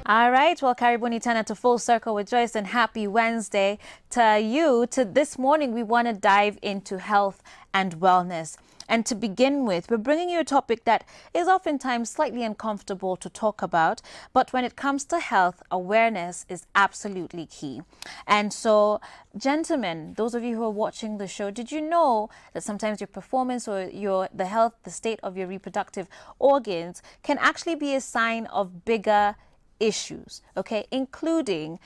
All right, well, karibuni tena to Full Circle with Joyce, and happy Wednesday to you. This morning, we want to dive into health and wellness. And to begin with, we're bringing you a topic that is oftentimes slightly uncomfortable to talk about, but when it comes to health, awareness is absolutely key. And so, gentlemen, those of you who are watching the show, did you know that sometimes your performance or the health, the state of your reproductive organs can actually be a sign of bigger issues, okay, including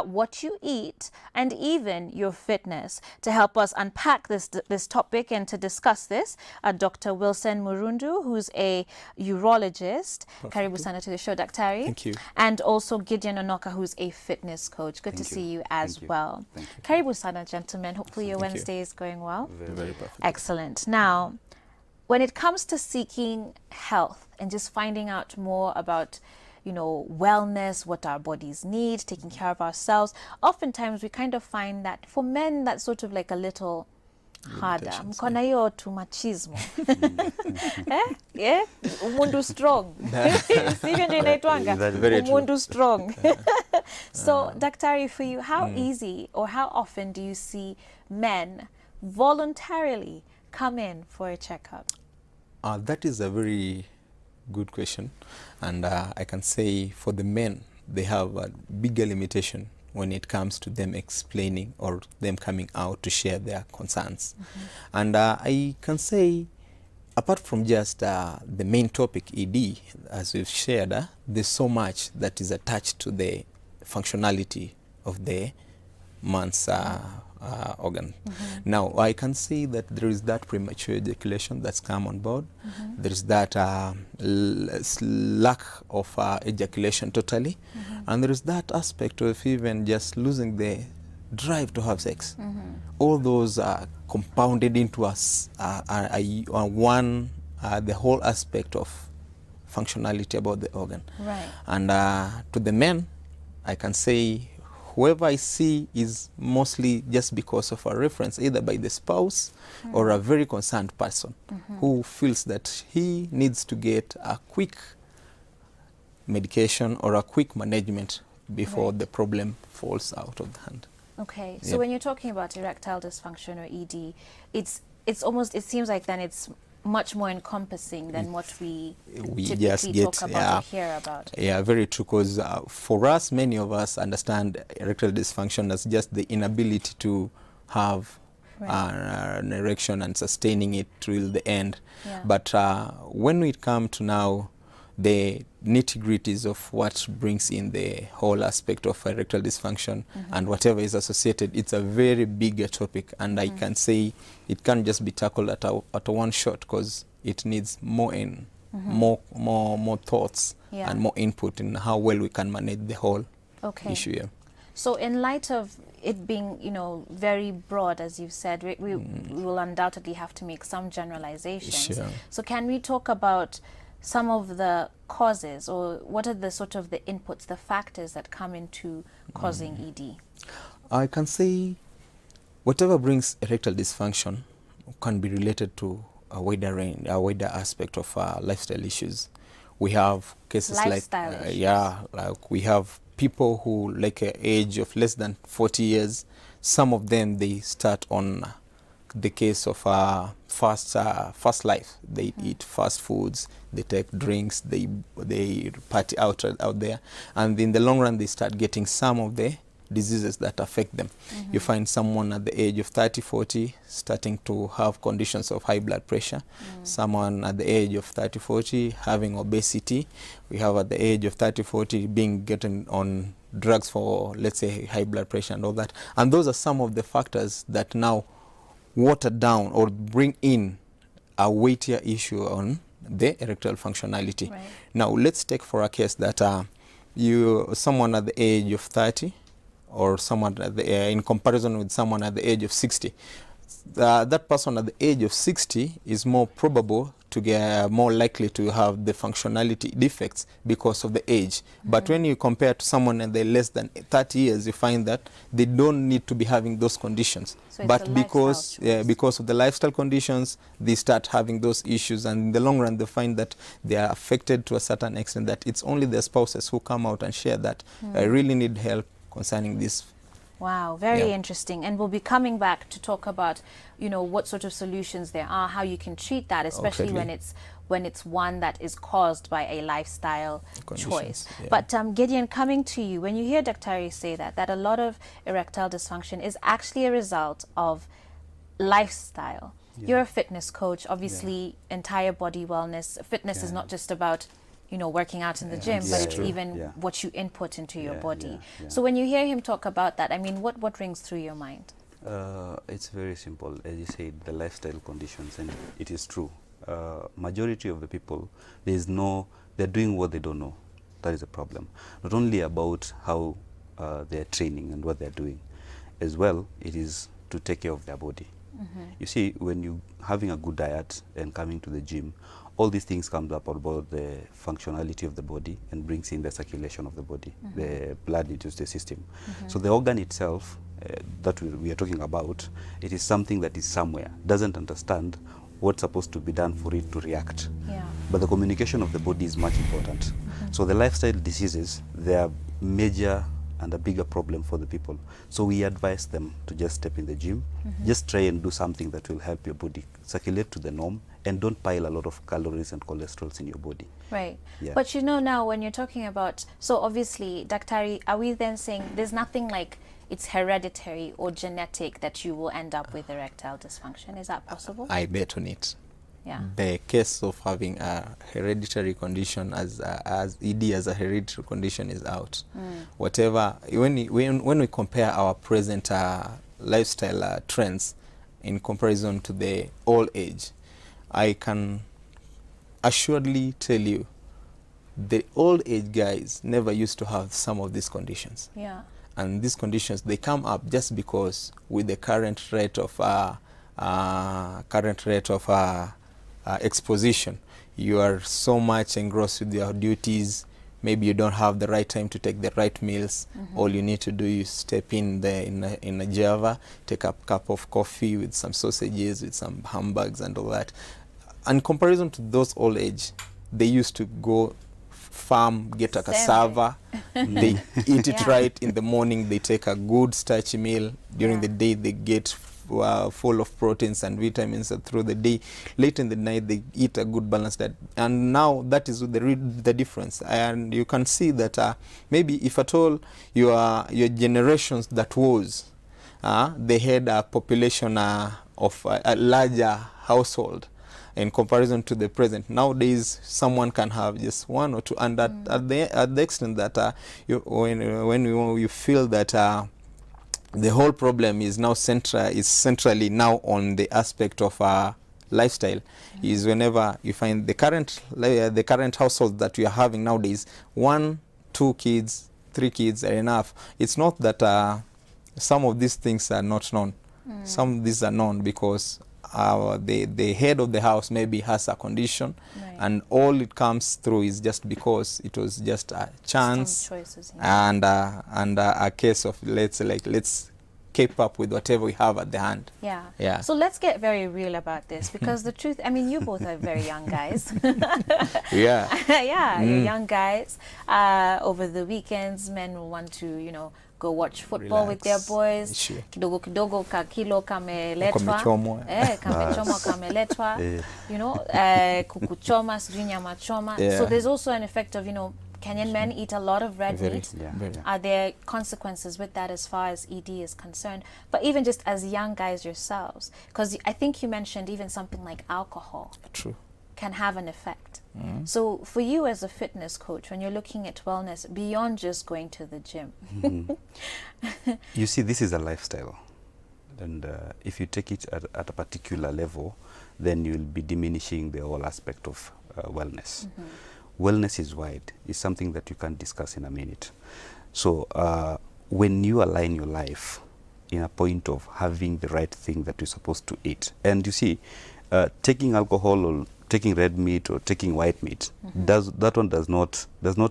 what you eat and even your fitness? To help us unpack this topic and to discuss this, Dr. Wilson Murundu, who's a urologist. Karibu sana to the show, Daktari. Thank you. And also Gideon Onoka, who's a fitness coach. Good to see you as well. Karibu sana, gentlemen. Hopefully your Wednesday is going well. Very perfect. Excellent. Now, when it comes to seeking health and just finding out more about wellness, what our bodies need, taking care of ourselves, oftentimes we kind of find that for men that's sort of like a little harder. Mkona hiyo tu machismo. Umundu strong. Sivyo ndio inaitwanga. Umundu strong. So, Daktari, for you, how easy or how often do you see men voluntarily come in for a checkup? That is a very good question, and I can say for the men, they have a bigger limitation when it comes to them explaining or them coming out to share their concerns. And I can say, apart from just the main topic, ED, as we've shared, there's so much that is attached to the functionality of the man's organ. Now, I can see that there is that premature ejaculation that's come on board. There is that lack of ejaculation totally. And there is that aspect of even just losing the drive to have sex. All those are compounded into us the whole aspect of functionality about the organ. Right. And to the men, I can say whoever I see is mostly just because of a reference, either by the spouse or a very concerned person who feels that he needs to get a quick medication or a quick management before the problem falls out of the hand. Okay, so when you're talking about erectile dysfunction or ED, it seems like then it's much more encompassing than what we typically talk about or hear about. Yeah, very true, because for us, many of us understand erectile dysfunction as just the inability to have an erection and sustaining it till the end. But when we come to now the nitty-gritties of what brings in the whole aspect of erectile dysfunction and whatever is associated, it's a very bigger topic, and I can say it can't just be tackled at a one shot, because it needs more more thoughts and more input in how well we can manage the whole issue here. So in light of it being, very broad, as you've said, we will undoubtedly have to make some generalizations. So can we talk about some of the causes, or what are the sort of the inputs, the factors that come into causing ED? I can say whatever brings erectile dysfunction can be related to a wider range, a wider aspect of lifestyle issues. We have cases like we have people who, like an age of less than 40 years, some of them, they start on the case of fast life. They eat fast foods, they take drinks, they party out there, and in the long run they start getting some of the diseases that affect them. You find someone at the age of 30, 40 starting to have conditions of high blood pressure, someone at the age of 30, 40 having obesity. We have at the age of 30, 40 getting on drugs for, let's say, high blood pressure and all that. And those are some of the factors that now water down or bring in a weightier issue on the erectile functionality. Now, let's take for a case that someone at the age of 30, or someone at in comparison with someone at the age of 60. That person at the age of 60 is more probable to get more likely to have the functionality defects because of the age. But when you compare to someone and they're less than 30 years, you find that they don't need to be having those conditions. So but because of the lifestyle conditions, they start having those issues, and in the long run they find that they are affected to a certain extent, that it's only their spouses who come out and share that I really need help concerning this. Wow, very interesting. And we'll be coming back to talk about, you know, what sort of solutions there are, how you can treat that, especially when it's one that is caused by a lifestyle choice. Yeah. But Gideon, coming to you, when you hear Dr. say that a lot of erectile dysfunction is actually a result of lifestyle. You're a fitness coach, obviously entire body wellness. Fitness is not just about, you know, working out in the gym, but it's even what you input into your body. So when you hear him talk about that, I mean, what rings through your mind? It's very simple. As you said, the lifestyle conditions, and it is true. Majority of the people, they're doing what they don't know. That is a problem. Not only about how they're training and what they're doing, as well, it is to take care of their body. You see, when you're having a good diet and coming to the gym, all these things comes up about the functionality of the body and brings in the circulation of the body, the blood into the system. So the organ itself that we are talking about, it is something that is somewhere, doesn't understand what's supposed to be done for it to react. But the communication of the body is much important. So the lifestyle diseases, they are major and a bigger problem for the people. So we advise them to just step in the gym, just try and do something that will help your body circulate to the norm, and don't pile a lot of calories and cholesterols in your body. Right. But you know, now when you're talking about, so obviously, Daktari, are we then saying there's nothing like it's hereditary or genetic that you will end up with erectile dysfunction? Is that possible? I bet on it. Yeah. The case of having a hereditary condition as ED as a hereditary condition is out. Whatever, when we compare our present lifestyle trends in comparison to the old age, I can assuredly tell you the old age guys never used to have some of these conditions. Yeah. And these conditions, they come up just because with the current rate of exposition, you are so much engrossed with your duties. Maybe you don't have the right time to take the right meals. All you need to do is step in a Java, take a cup of coffee with some sausages, with some hamburgers and all that. In comparison to those old age, they used to go farm, get a cassava, they eat it right in the morning, they take a good starchy meal. During the day, they get full of proteins and vitamins through the day. Late in the night, they eat a good balanced diet. And now that is the difference. And you can see that maybe if at all your generations that was, they had a population of a larger household in comparison to the present. Nowadays, someone can have just one or two, and that at the extent that when you feel that the whole problem is now centrally now on the aspect of lifestyle, is whenever you find the current household that we are having nowadays, 1, 2 kids, 3 kids are enough. It's not that some of these things are not known. Some of these are known because the head of the house maybe has a condition, and all it comes through is just because it was just a chance choices, and a case of let's keep up with whatever we have at the hand. Yeah. So let's get very real about this, because the truth, I mean, you both are very young guys. You're young guys. Over the weekends, men will want to, you know, go watch football with their boys. Kidogo kidogo ka kilo kameletwa. Kamechomwa kameletwa. You know, kukuchoma, sijui nyama choma. So there's also an effect of, you know, Kenyan men eat a lot of red meat. Are there consequences with that as far as ED is concerned? But even just as young guys yourselves, because I think you mentioned even something like alcohol can have an effect. So for you as a fitness coach, when you're looking at wellness beyond just going to the gym, you see, this is a lifestyle, and if you take it at a particular level, then you'll be diminishing the whole aspect of wellness. Wellness is wide. It's something that you can't discuss in a minute. So when you align your life in a point of having the right thing that you're supposed to eat, and you see, taking alcohol or taking red meat or taking white meat, that one does not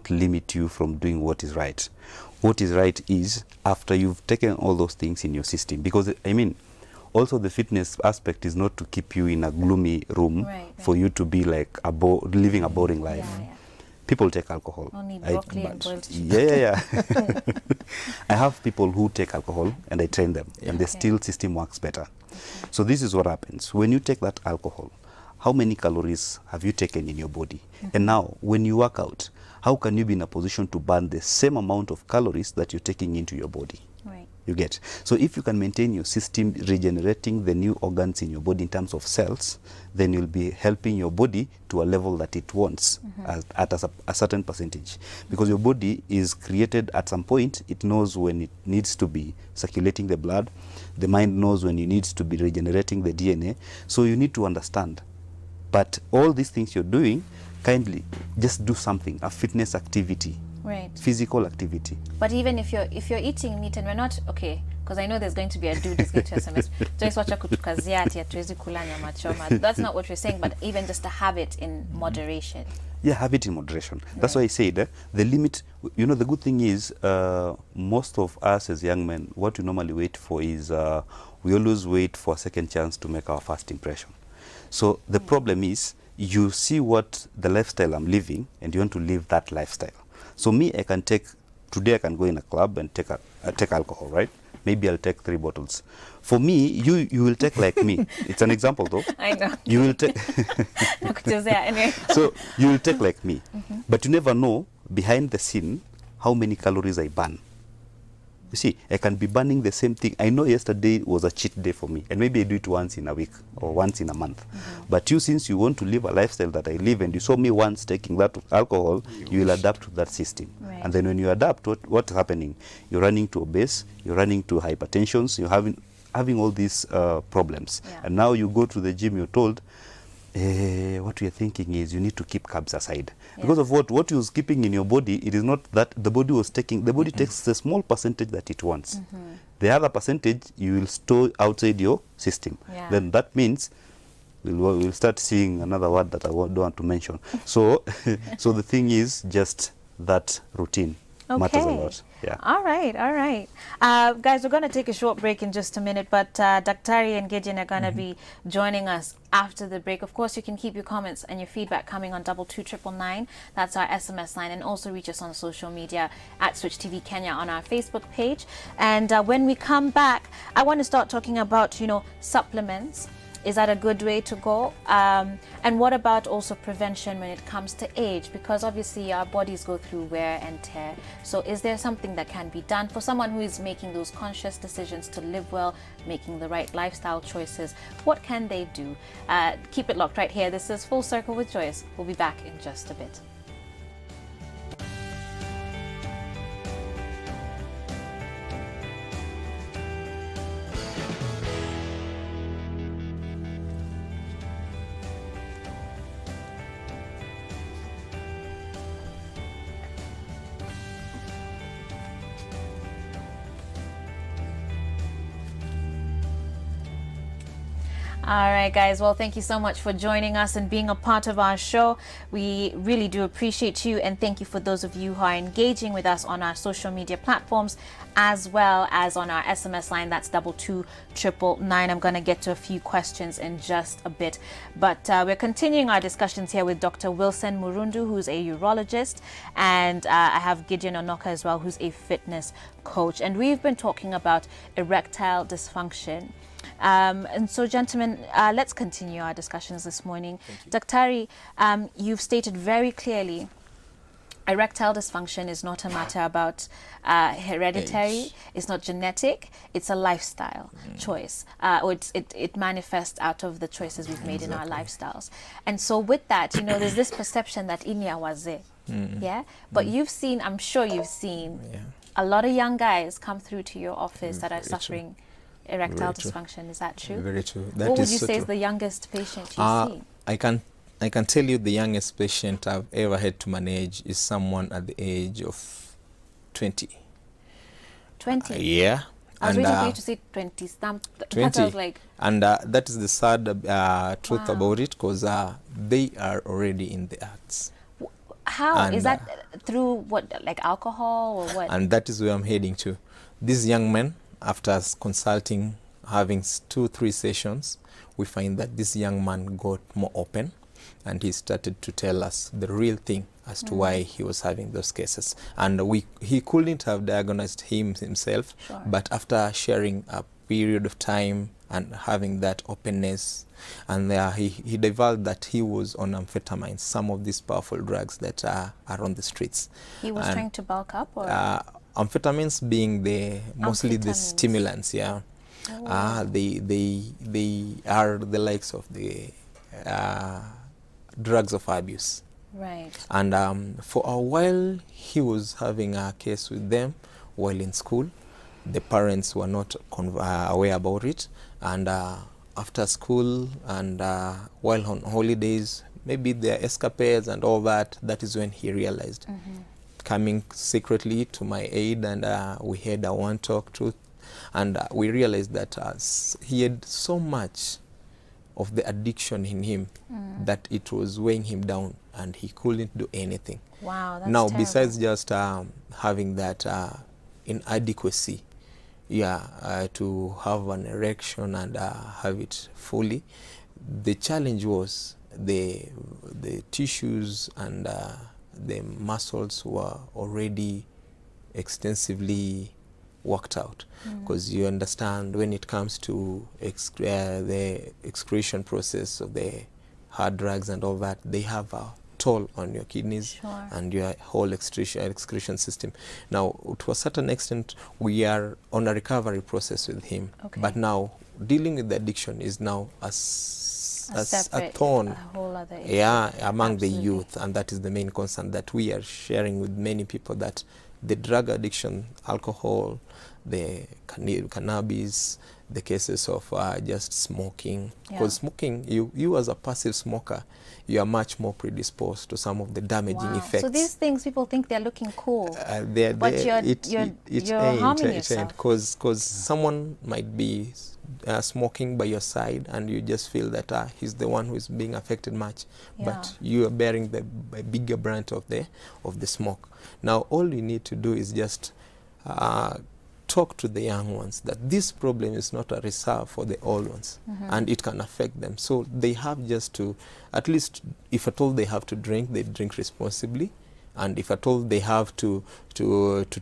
limit you from doing what is right. What is right is after you've taken all those things in your system, because I mean, also the fitness aspect is not to keep you in a gloomy room for you to be like living a boring life. People take alcohol. Only broccoli and boiled chicken. Yeah. I have people who take alcohol and I train them, and the still system works better. So this is what happens when you take that alcohol. How many calories have you taken in your body? And now, when you work out, how can you be in a position to burn the same amount of calories that you're taking into your body? You get. So if you can maintain your system regenerating the new organs in your body in terms of cells, then you'll be helping your body to a level that it wants at a certain percentage. Because your body is created at some point, it knows when it needs to be circulating the blood, the mind knows when it needs to be regenerating the DNA. So you need to understand. But all these things you're doing, kindly just do something, a fitness activity. Physical activity. But even if you're eating meat and we're not okay, because I know there's going to be a dude that's going to SMS. That's not what we're saying, but even just to have it in moderation. Yeah, have it in moderation. That's why I said the limit. You know, the good thing is most of us as young men, what we normally wait for is we always wait for a second chance to make our first impression. So the problem is you see what the lifestyle I'm living and you want to live that lifestyle. So me, I can take, today I can go in a club and take alcohol, right? Maybe I'll take 3 bottles. For me, you will take like me. It's an example though. I know. You will take. So you will take like me. But you never know behind the scene how many calories I burn. You see, I can be burning the same thing. I know yesterday was a cheat day for me, and maybe I do it once in a week or once in a month. But you, since you want to live a lifestyle that I live, and you saw me once taking that alcohol, you will adapt to that system. And then when you adapt, what's happening? You're running to obese, you're running to hypertensions, you're having all these problems. And now you go to the gym, you're told, what you're thinking is you need to keep carbs aside. Because of what you're keeping in your body, it is not that the body was taking, the body takes the small percentage that it wants. The other percentage you will store outside your system. Then that means we'll start seeing another word that I don't want to mention. So, so the thing is just that routine matters a lot. All right. Guys, we're going to take a short break in just a minute, but Daktari and Gideon are going to be joining us after the break. Of course, you can keep your comments and your feedback coming on 22999. That's our SMS line, and also reach us on social media at Switch TV Kenya on our Facebook page. And when we come back, I want to start talking about, supplements. Is that a good way to go? And what about also prevention when it comes to age? Because obviously our bodies go through wear and tear. So is there something that can be done for someone who is making those conscious decisions to live well, making the right lifestyle choices? What can they do? Keep it locked right here. This is Full Circle with Joyce. We'll be back in just a bit. All right, guys. Well, thank you so much for joining us and being a part of our show. We really do appreciate you, and thank you for those of you who are engaging with us on our social media platforms as well as on our SMS line. That's 22999. I'm going to get to a few questions in just a bit, but we're continuing our discussions here with Dr. Wilson Murundu, who's a urologist, and I have Gideon Onoka as well, who's a fitness coach, and we've been talking about erectile dysfunction. And so, gentlemen, let's continue our discussions this morning. Daktari, you've stated very clearly erectile dysfunction is not a matter about hereditary, it's not genetic, it's a lifestyle choice, or it manifests out of the choices we've made in our lifestyles. And so with that, there's this perception that inya waze, but you've seen, I'm sure you've seen a lot of young guys come through to your office that are suffering erectile dysfunction. Is that true? Very true. What would you say is the youngest patient you've seen? I can tell you the youngest patient I've ever had to manage is someone at the age of 20. 20? Yeah, I was And, waiting for you to say 20. 20. I was like, And that is the sad truth about it, because they are already in the acts. how? And, Is that through what, like alcohol or what? And that is where I'm heading to. These young men, after consulting, having 2-3 sessions, we find that this young man got more open, and he started to tell us the real thing as to why he was having those cases. And he couldn't have diagnosed himself, Sure. but after sharing a period of time and having that openness, and he divulged that he was on amphetamines, some of these powerful drugs that are on the streets. He was trying to bulk up, or? Amphetamines being mostly the Amphetamines. stimulants, yeah. They are the likes of the drugs of abuse. Right. And for a while, he was having a case with them while in school. The parents were not aware about it. And after school and while on holidays, maybe their escapades and all that, that is when he realized. Coming secretly to my aid, and we had a one-talk truth. And we realized that he had so much of the addiction in him that it was weighing him down, and he couldn't do anything. Wow, that's now terrible. Besides just having that inadequacy, to have an erection and have it fully, the challenge was the tissues and the muscles were already extensively worked out, because you understand when it comes to the excretion process of the hard drugs and all that, they have a toll on your kidneys. Sure. And your whole excretion system. Now, to a certain extent, we are on a recovery process with him. Okay. But now, dealing with the addiction is now a thorn, a whole other issue. among the Absolutely. youth, and that is the main concern that we are sharing with many people, that the drug addiction, alcohol, the cannabis, the cases of just smoking. Because smoking, you as a passive smoker, you are much more predisposed to some of the damaging effects. So these things, people think they're looking cool, but it you're ain't, harming it yourself. Because someone might be smoking by your side, and you just feel that he's the one who is being affected much, but you are bearing the bigger brunt of the smoke. Now, all you need to do is just talk to the young ones that this problem is not a reserve for the old ones, and it can affect them. So they have just to, at least if at all they have to drink, they drink responsibly. And if at all they have to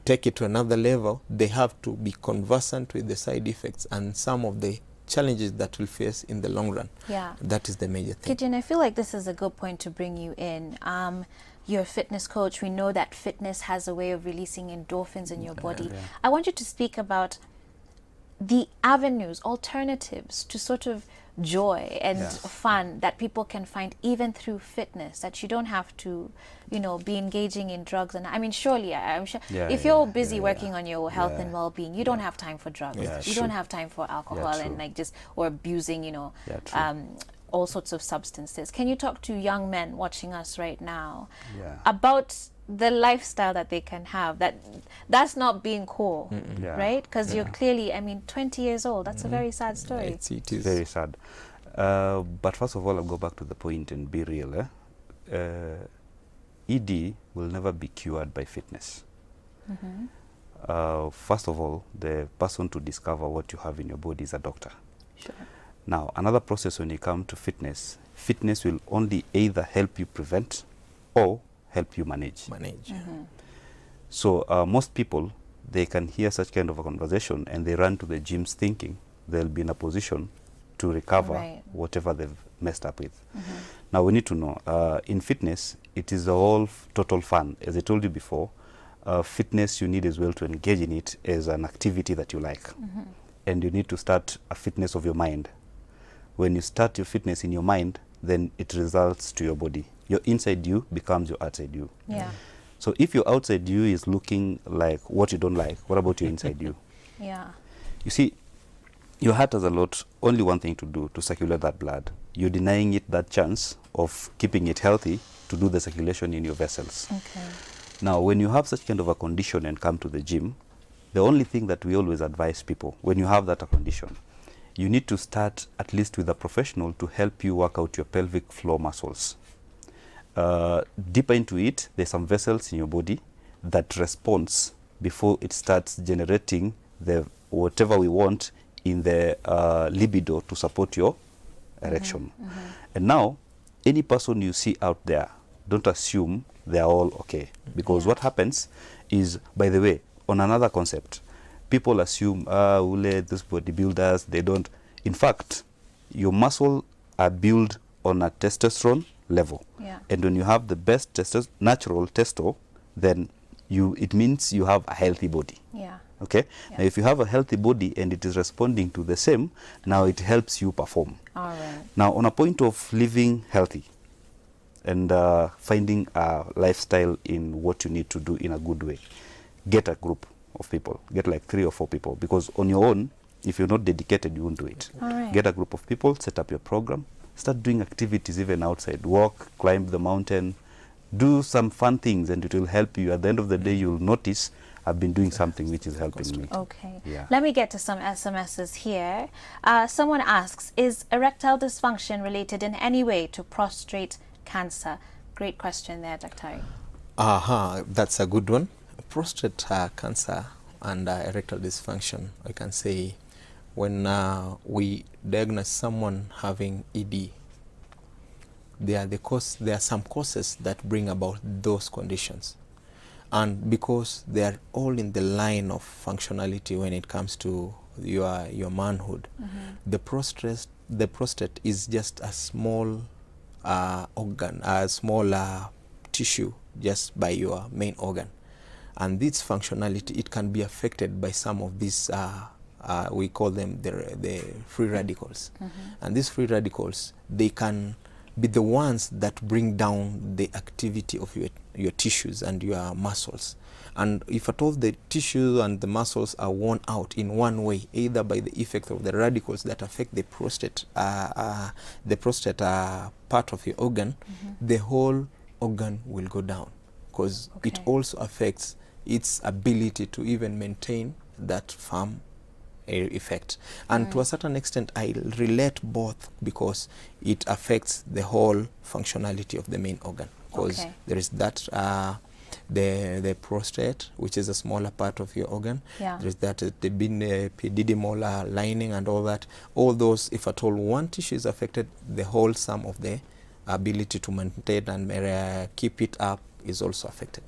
take it to another level, they have to be conversant with the side effects and some of the challenges that we'll face in the long run. Yeah. That is the major thing. Gideon, I feel like this is a good point to bring you in. You're a fitness coach. We know that fitness has a way of releasing endorphins in your body. Yeah. I want you to speak about the avenues, alternatives to sort of joy and fun that people can find even through fitness, that you don't have to, be engaging in drugs. And I mean, surely, I'm sure if you're busy working on your health and well-being, you don't have time for drugs. You don't have time for alcohol and or abusing, all sorts of substances. Can you talk to young men watching us right now about the lifestyle that they can have, that's not being cool, right? Because you're clearly, 20 years old. That's a very sad story. It is very sad. But first of all, I'll go back to the point and be real. ED will never be cured by fitness. First of all, the person to discover what you have in your body is a doctor. Sure. Now, another process when you come to fitness will only either help you prevent or help you manage. So most people, they can hear such kind of a conversation and they run to the gyms thinking they'll be in a position to recover whatever they've messed up with. Now, we need to know, in fitness, it is all total fun. As I told you before, fitness, you need as well to engage in it as an activity that you like. And you need to start a fitness of your mind. When you start your fitness in your mind, then it results to your body. Your inside you becomes your outside you. So if your outside you is looking like what you don't like, what about your inside you? You see, your heart has only one thing to do, to circulate that blood. You're denying it that chance of keeping it healthy to do the circulation in your vessels. Now, when you have such kind of a condition and come to the gym, The only thing that we always advise people, when you have that condition, you need to start at least with a professional to help you work out your pelvic floor muscles. Deeper into it, there's some vessels in your body that responds before it starts generating the whatever we want in the libido to support your erection. And now, any person you see out there, don't assume they're all okay. Because what happens is, by the way, on another concept, people assume, these bodybuilders, they don't. In fact, your muscle are built on a testosterone level. And when you have the best natural testo, then it means you have a healthy body. Okay? Now, if you have a healthy body and it is responding to the same, now it helps you perform. Now, on a point of living healthy and finding a lifestyle in what you need to do in a good way, get a group of people. Get like 3 or 4 people, because on your own, if you're not dedicated, you won't do it. Get a group of people, set up your program, start doing activities even outside. Walk, climb the mountain, do some fun things, and it will help you. At the end of the day, you'll notice I've been doing something which is helping me. Okay. Let me get to some SMSs here. Someone asks, is erectile dysfunction related in any way to prostate cancer? Great question there, Dr. That's a good one. Prostate cancer and erectile dysfunction, I can say, when we diagnose someone having ED, there are some causes that bring about those conditions. And because they are all in the line of functionality when it comes to your manhood, the prostate is just a small organ, a small tissue just by your main organ. And this functionality, it can be affected by some of these, we call them the free radicals. And these free radicals, they can be the ones that bring down the activity of your tissues and your muscles. And if at all the tissue and the muscles are worn out in one way, either by the effect of the radicals that affect the prostate part of your organ, the whole organ will go down, because it also affects its ability to even maintain that firm effect. And to a certain extent, I relate both, because it affects the whole functionality of the main organ. Because there is that the prostate, which is a smaller part of your organ. There is that the epididymal lining and all that. All those, if at all one tissue is affected, the whole sum of the ability to maintain and keep it up is also affected.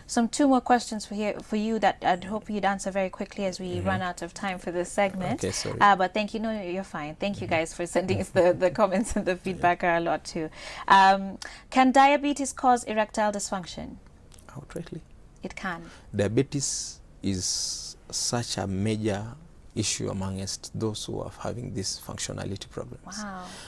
Some 2 more questions for you that I'd hope you'd answer very quickly as we run out of time for this segment. Sorry. But thank you. No, you're fine. Thank you guys for sending us the comments, and the feedback are a lot too. Can diabetes cause erectile dysfunction? Outrightly. It can. Diabetes is such a major issue amongst those who are having these functionality problems.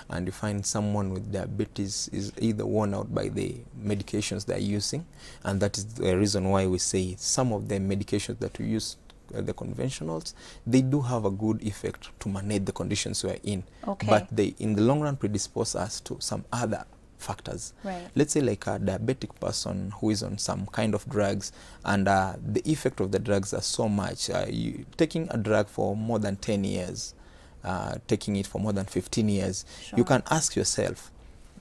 And you find someone with diabetes is either worn out by the medications they're using, and that is the reason why we say some of the medications that we use, the conventionals, they do have a good effect to manage the conditions we are in, but they in the long run predispose us to some other factors. Let's say like a diabetic person who is on some kind of drugs, and the effect of the drugs are so much. You taking a drug for more than 10 years, taking it for more than 15 years, you can ask yourself,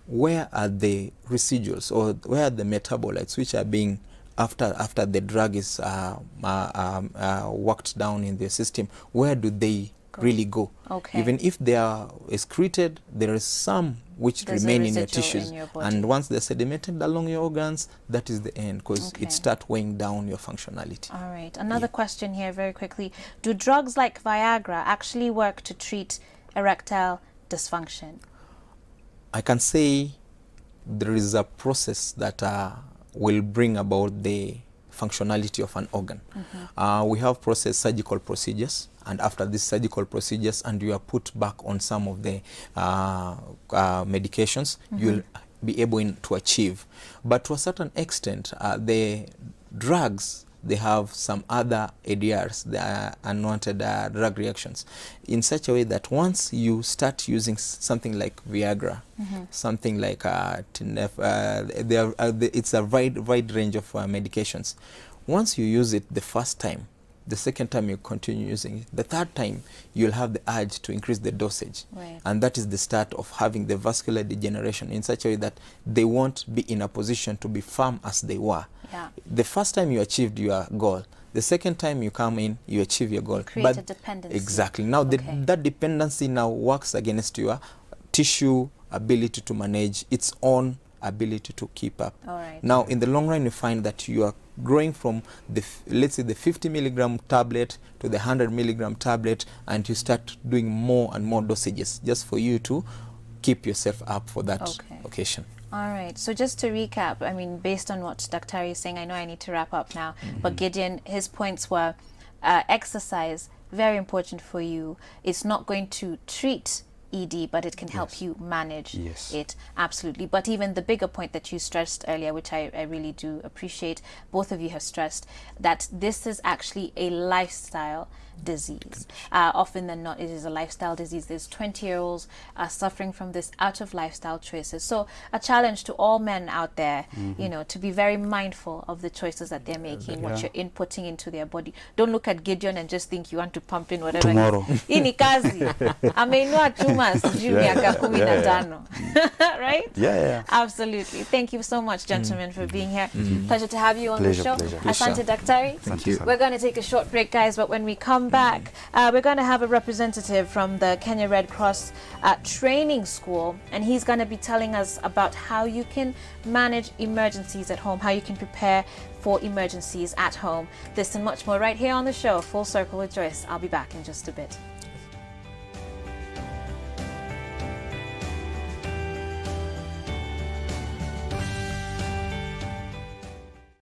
where are the residuals, or where are the metabolites which are being, after the drug is worked down in the system, where do they really go? Even if they are excreted, there is some which remain in your tissues, and once they're sedimented along your organs, that is the end, because it starts weighing down your functionality. All right, another question here very quickly. Do drugs like Viagra actually work to treat erectile dysfunction? I can say there is a process that will bring about the functionality of an organ. We have surgical procedures, and after these surgical procedures, and you are put back on some of the medications, you'll be able to achieve. But to a certain extent, the drugs, they have some other ADRs, the unwanted drug reactions, in such a way that once you start using something like Viagra, something like it's a wide range of medications. Once you use it the first time, The second time you continue using it. The third time you'll have the urge to increase the dosage. Right. And that is the start of having the vascular degeneration in such a way that they won't be in a position to be firm as they were. Yeah. The first time you achieved your goal, the second time you come in, you achieve your goal. You create a dependency. Exactly. Now that dependency now works against your tissue ability to manage its own ability to keep up. All right. Now, in the long run, you find that you are growing from the, let's say, the 50 milligram tablet to the 100 milligram tablet, and you start doing more and more dosages just for you to keep yourself up for that occasion. All right. So just to recap, I mean, based on what Dr. is saying, I know I need to wrap up now, but Gideon, his points were exercise, very important for you. It's not going to treat ED, but it can help you manage it. Absolutely. But even the bigger point that you stressed earlier, which I really do appreciate, both of you have stressed that this is actually a lifestyle disease. Often than not, it is a lifestyle disease. There's 20-year-olds suffering from this out of lifestyle choices. So a challenge to all men out there, you know, to be very mindful of the choices that they're making, what you're inputting into their body. Don't look at Gideon and just think you want to pump in whatever. Tomorrow. Hii ni kazi. Ameinua chuma sijui miaka 15. Right? Yeah. Absolutely. Thank you so much, gentlemen, for being here. Pleasure to have you on the show. Asante Daktari. Thank you. We're going to take a short break, guys, but when we come back, we're going to have a representative from the Kenya Red Cross training school, and he's going to be telling us about how you can manage emergencies at home, how you can prepare for emergencies at home. This and much more right here on the show, Full Circle with Joyce. I'll be back in just a bit.